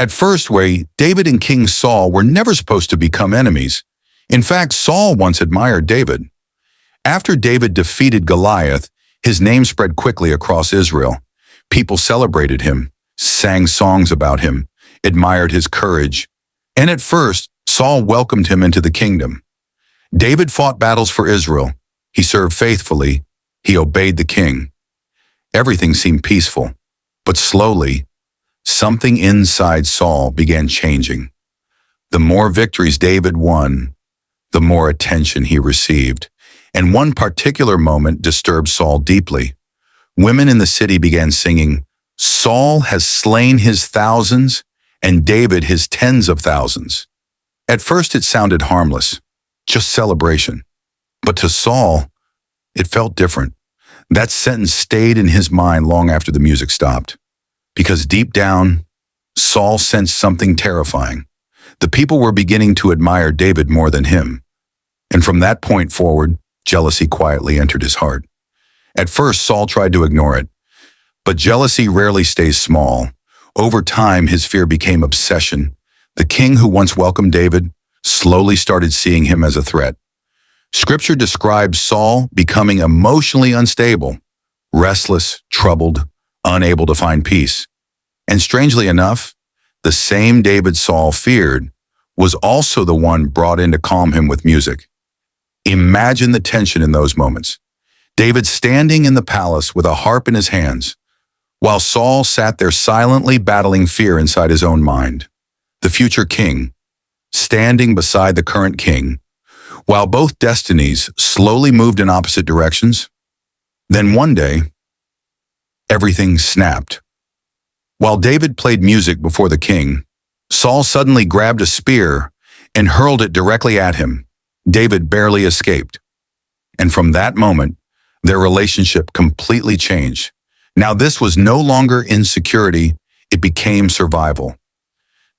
At first, David and King Saul were never supposed to become enemies. In fact, Saul once admired David. After David defeated Goliath, his name spread quickly across Israel. People celebrated him, sang songs about him, admired his courage. And at first, Saul welcomed him into the kingdom. David fought battles for Israel. He served faithfully. He obeyed the king. Everything seemed peaceful. But slowly, something inside Saul began changing. The more victories David won, the more attention he received. And one particular moment disturbed Saul deeply. Women in the city began singing, "Saul has slain his thousands, and David his tens of thousands." At first it sounded harmless, just celebration. But to Saul, it felt different. That sentence stayed in his mind long after the music stopped. Because deep down, Saul sensed something terrifying. The people were beginning to admire David more than him. And from that point forward, jealousy quietly entered his heart. At first, Saul tried to ignore it. But jealousy rarely stays small. Over time, his fear became obsession. The king who once welcomed David slowly started seeing him as a threat. Scripture describes Saul becoming emotionally unstable, restless, troubled, unable to find peace. And strangely enough, the same David Saul feared was also the one brought in to calm him with music. Imagine the tension in those moments. David standing in the palace with a harp in his hands, while Saul sat there silently battling fear inside his own mind. The future king, standing beside the current king, while both destinies slowly moved in opposite directions. Then one day, everything snapped. While David played music before the king, Saul suddenly grabbed a spear and hurled it directly at him. David barely escaped. And from that moment, their relationship completely changed. Now this was no longer insecurity, it became survival.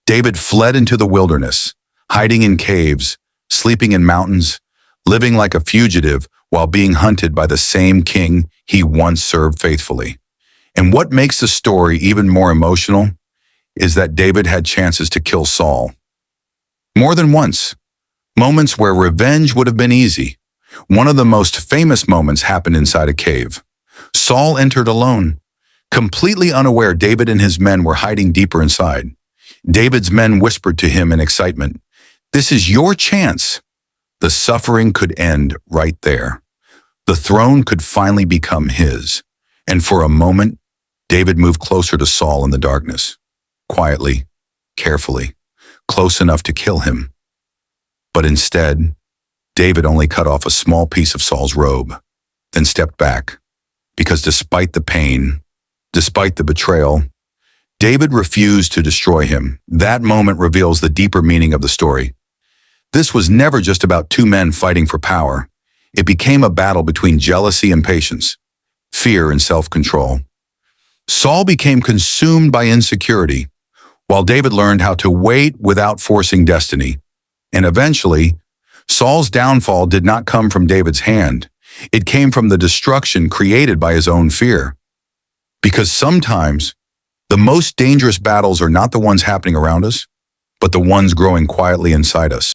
David fled into the wilderness, hiding in caves, sleeping in mountains, living like a fugitive while being hunted by the same king he once served faithfully. And what makes the story even more emotional is that David had chances to kill Saul. More than once. Moments where revenge would have been easy. One of the most famous moments happened inside a cave. Saul entered alone. Completely unaware David and his men were hiding deeper inside. David's men whispered to him in excitement, "This is your chance." The suffering could end right there. The throne could finally become his. And for a moment, David moved closer to Saul in the darkness. Quietly, carefully, close enough to kill him. But instead, David only cut off a small piece of Saul's robe, then stepped back. Because despite the pain, despite the betrayal, David refused to destroy him. That moment reveals the deeper meaning of the story. This was never just about two men fighting for power. It became a battle between jealousy and patience, fear and self-control. Saul became consumed by insecurity, while David learned how to wait without forcing destiny. And eventually, Saul's downfall did not come from David's hand. It came from the destruction created by his own fear. Because sometimes, the most dangerous battles are not the ones happening around us, but the ones growing quietly inside us.